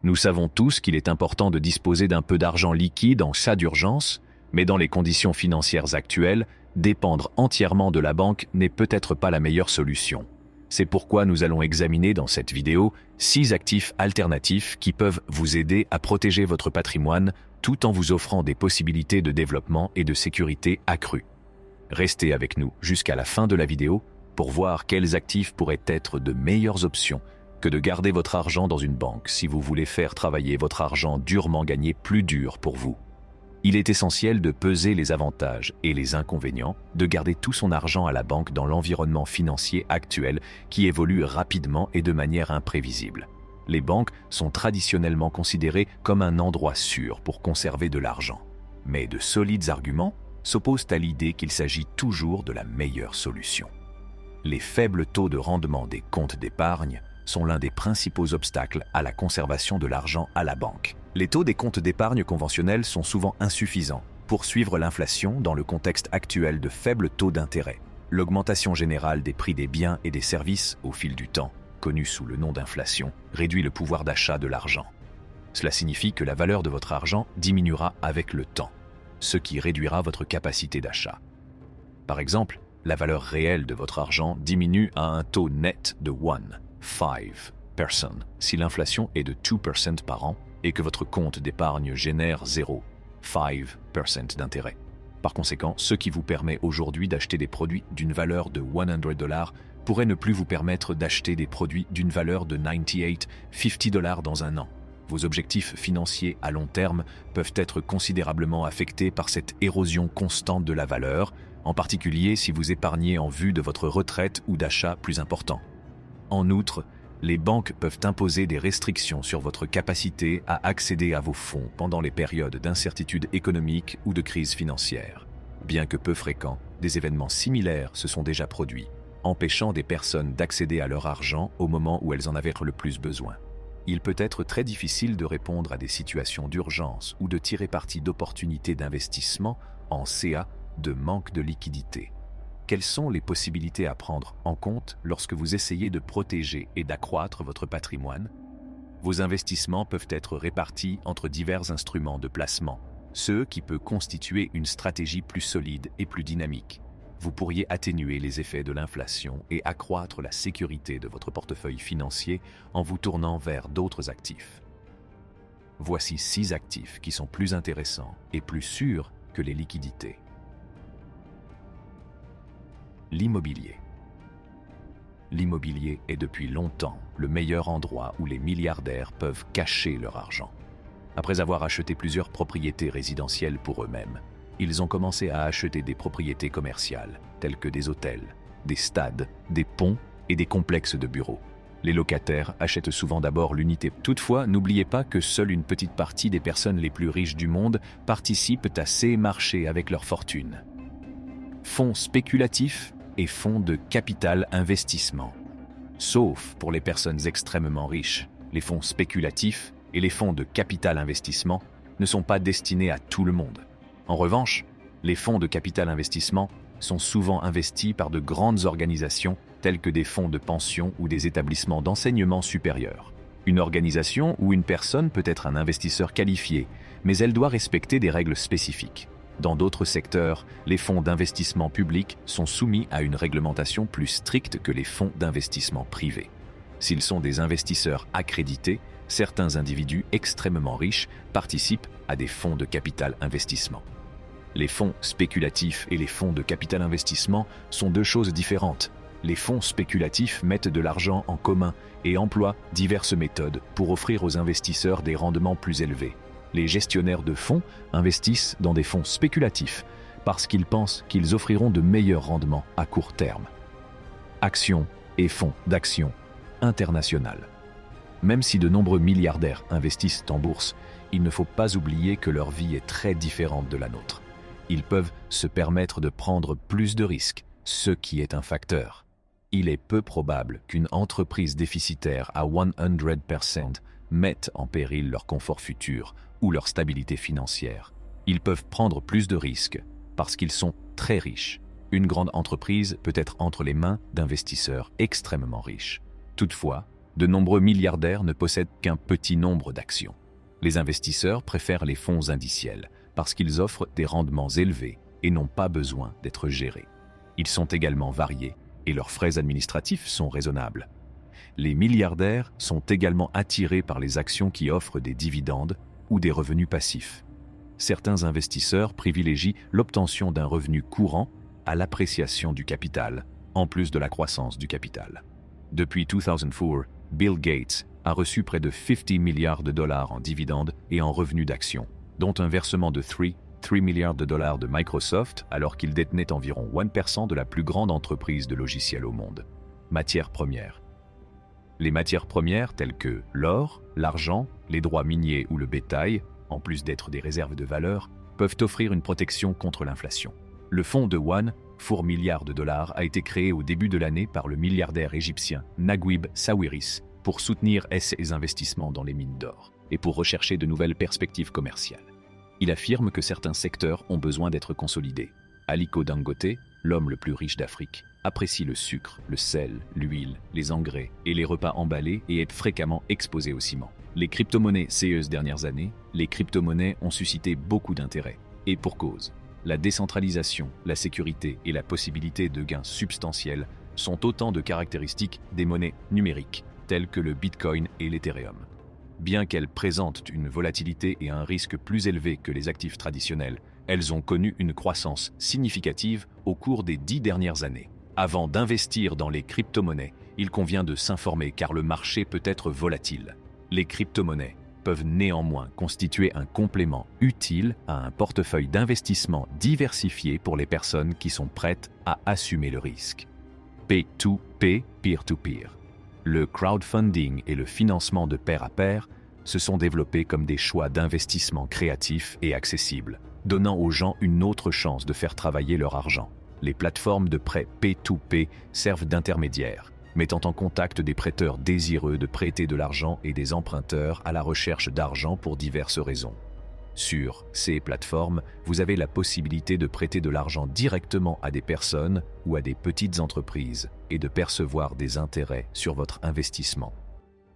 Nous savons tous qu'il est important de disposer d'un peu d'argent liquide en cas d'urgence, mais dans les conditions financières actuelles, dépendre entièrement de la banque n'est peut-être pas la meilleure solution. C'est pourquoi nous allons examiner dans cette vidéo 6 actifs alternatifs qui peuvent vous aider à protéger votre patrimoine tout en vous offrant des possibilités de développement et de sécurité accrues. Restez avec nous jusqu'à la fin de la vidéo pour voir quels actifs pourraient être de meilleures options que de garder votre argent dans une banque si vous voulez faire travailler votre argent durement gagné plus dur pour vous. Il est essentiel de peser les avantages et les inconvénients de garder tout son argent à la banque dans l'environnement financier actuel qui évolue rapidement et de manière imprévisible. Les banques sont traditionnellement considérées comme un endroit sûr pour conserver de l'argent. Mais de solides arguments s'opposent à l'idée qu'il s'agit toujours de la meilleure solution. Les faibles taux de rendement des comptes d'épargne sont l'un des principaux obstacles à la conservation de l'argent à la banque. Les taux des comptes d'épargne conventionnels sont souvent insuffisants pour suivre l'inflation dans le contexte actuel de faibles taux d'intérêt. L'augmentation générale des prix des biens et des services au fil du temps, connue sous le nom d'inflation, réduit le pouvoir d'achat de l'argent. Cela signifie que la valeur de votre argent diminuera avec le temps, ce qui réduira votre capacité d'achat. Par exemple, la valeur réelle de votre argent diminue à un taux net de 5% si l'inflation est de 2% par an et que votre compte d'épargne génère 0,5% d'intérêt. Par conséquent, ce qui vous permet aujourd'hui d'acheter des produits d'une valeur de $100 pourrait ne plus vous permettre d'acheter des produits d'une valeur de $98,50 dans un an. Vos objectifs financiers à long terme peuvent être considérablement affectés par cette érosion constante de la valeur, en particulier si vous épargnez en vue de votre retraite ou d'achats plus importants. En outre, les banques peuvent imposer des restrictions sur votre capacité à accéder à vos fonds pendant les périodes d'incertitude économique ou de crise financière. Bien que peu fréquents, des événements similaires se sont déjà produits, empêchant des personnes d'accéder à leur argent au moment où elles en avaient le plus besoin. Il peut être très difficile de répondre à des situations d'urgence ou de tirer parti d'opportunités d'investissement en CA de manque de liquidité. Quelles sont les possibilités à prendre en compte lorsque vous essayez de protéger et d'accroître votre patrimoine? Vos investissements peuvent être répartis entre divers instruments de placement, ce qui peut constituer une stratégie plus solide et plus dynamique. Vous pourriez atténuer les effets de l'inflation et accroître la sécurité de votre portefeuille financier en vous tournant vers d'autres actifs. Voici 6 actifs qui sont plus intéressants et plus sûrs que les liquidités. L'immobilier. L'immobilier est depuis longtemps le meilleur endroit où les milliardaires peuvent cacher leur argent. Après avoir acheté plusieurs propriétés résidentielles pour eux-mêmes, ils ont commencé à acheter des propriétés commerciales, telles que des hôtels, des stades, des ponts et des complexes de bureaux. Les locataires achètent souvent d'abord l'unité. Toutefois, n'oubliez pas que seule une petite partie des personnes les plus riches du monde participent à ces marchés avec leur fortune. Fonds spéculatifs et fonds de capital investissement. Sauf pour les personnes extrêmement riches, les fonds spéculatifs et les fonds de capital investissement ne sont pas destinés à tout le monde. En revanche, les fonds de capital investissement sont souvent investis par de grandes organisations telles que des fonds de pension ou des établissements d'enseignement supérieur. Une organisation ou une personne peut être un investisseur qualifié, mais elle doit respecter des règles spécifiques. Dans d'autres secteurs, les fonds d'investissement publics sont soumis à une réglementation plus stricte que les fonds d'investissement privés. S'ils sont des investisseurs accrédités, certains individus extrêmement riches participent à des fonds de capital investissement. Les fonds spéculatifs et les fonds de capital investissement sont deux choses différentes. Les fonds spéculatifs mettent de l'argent en commun et emploient diverses méthodes pour offrir aux investisseurs des rendements plus élevés. Les gestionnaires de fonds investissent dans des fonds spéculatifs parce qu'ils pensent qu'ils offriront de meilleurs rendements à court terme. Actions et fonds d'actions internationales. Même si de nombreux milliardaires investissent en bourse, il ne faut pas oublier que leur vie est très différente de la nôtre. Ils peuvent se permettre de prendre plus de risques, ce qui est un facteur. Il est peu probable qu'une entreprise déficitaire à 100% mette en péril leur confort futur ou leur stabilité financière. Ils peuvent prendre plus de risques parce qu'ils sont très riches. Une grande entreprise peut être entre les mains d'investisseurs extrêmement riches. Toutefois, De nombreux milliardaires ne possèdent qu'un petit nombre d'actions. Les investisseurs préfèrent les fonds indiciels parce qu'ils offrent des rendements élevés et n'ont pas besoin d'être gérés. Ils sont également variés et leurs frais administratifs sont raisonnables. Les milliardaires sont également attirés par les actions qui offrent des dividendes ou des revenus passifs. Certains investisseurs privilégient l'obtention d'un revenu courant à l'appréciation du capital, en plus de la croissance du capital. Depuis 2004, Bill Gates a reçu près de 50 milliards de dollars en dividendes et en revenus d'actions, dont un versement de 3 milliards de dollars de Microsoft alors qu'il détenait environ 1% de la plus grande entreprise de logiciels au monde. Matières premières. Les matières premières telles que l'or, l'argent, les droits miniers ou le bétail, en plus d'être des réserves de valeur, peuvent offrir une protection contre l'inflation. Le fonds de One, four milliards de dollars, a été créé au début de l'année par le milliardaire égyptien Naguib Sawiris pour soutenir ses investissements dans les mines d'or et pour rechercher de nouvelles perspectives commerciales. Il affirme que certains secteurs ont besoin d'être consolidés. Aliko Dangote, l'homme le plus riche d'Afrique, apprécie le sucre, le sel, l'huile, les engrais et les repas emballés et est fréquemment exposé au ciment. Les crypto-monnaies ces dernières années, les crypto-monnaies ont suscité beaucoup d'intérêt. Et pour cause, la décentralisation, la sécurité et la possibilité de gains substantiels sont autant de caractéristiques des monnaies numériques, telles que le Bitcoin et l'Ethereum. Bien qu'elles présentent une volatilité et un risque plus élevés que les actifs traditionnels, elles ont connu une croissance significative au cours des 10 dernières années. Avant d'investir dans les crypto-monnaies, il convient de s'informer car le marché peut être volatile. Les crypto-monnaies peuvent néanmoins constituer un complément utile à un portefeuille d'investissement diversifié pour les personnes qui sont prêtes à assumer le risque. P2P, peer-to-peer. Le crowdfunding et le financement de pair à pair se sont développés comme des choix d'investissement créatifs et accessibles, donnant aux gens une autre chance de faire travailler leur argent. Les plateformes de prêt P2P servent d'intermédiaires, mettant en contact des prêteurs désireux de prêter de l'argent et des emprunteurs à la recherche d'argent pour diverses raisons. Sur ces plateformes, vous avez la possibilité de prêter de l'argent directement à des personnes ou à des petites entreprises et de percevoir des intérêts sur votre investissement.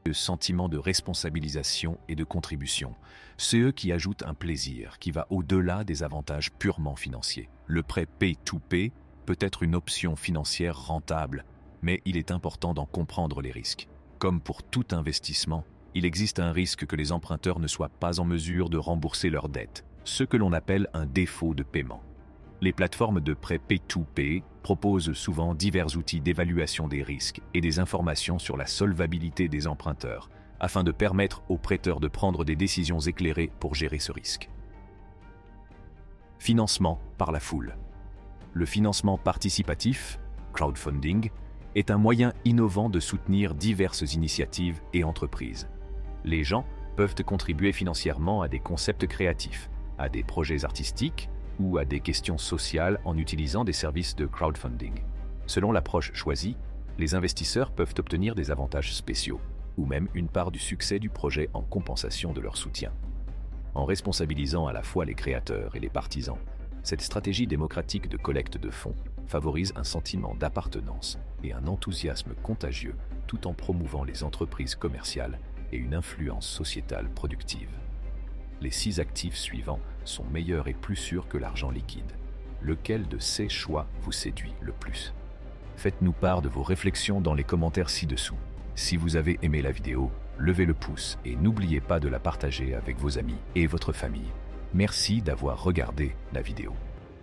Le sentiment de responsabilisation et de contribution, c'est eux qui ajoutent un plaisir qui va au-delà des avantages purement financiers. Le prêt P2P peut être une option financière rentable, mais il est important d'en comprendre les risques. Comme pour tout investissement, il existe un risque que les emprunteurs ne soient pas en mesure de rembourser leurs dettes, ce que l'on appelle un défaut de paiement. Les plateformes de prêt P2P proposent souvent divers outils d'évaluation des risques et des informations sur la solvabilité des emprunteurs, afin de permettre aux prêteurs de prendre des décisions éclairées pour gérer ce risque. Financement par la foule. Le financement participatif, crowdfunding, est un moyen innovant de soutenir diverses initiatives et entreprises. Les gens peuvent contribuer financièrement à des concepts créatifs, à des projets artistiques ou à des questions sociales en utilisant des services de crowdfunding. Selon l'approche choisie, les investisseurs peuvent obtenir des avantages spéciaux ou même une part du succès du projet en compensation de leur soutien. En responsabilisant à la fois les créateurs et les partisans, cette stratégie démocratique de collecte de fonds favorise un sentiment d'appartenance et un enthousiasme contagieux tout en promouvant les entreprises commerciales et une influence sociétale productive. Les 6 actifs suivants sont meilleurs et plus sûrs que l'argent liquide. Lequel de ces choix vous séduit le plus? Faites-nous part de vos réflexions dans les commentaires ci-dessous. Si vous avez aimé la vidéo, levez le pouce et n'oubliez pas de la partager avec vos amis et votre famille. Merci d'avoir regardé la vidéo.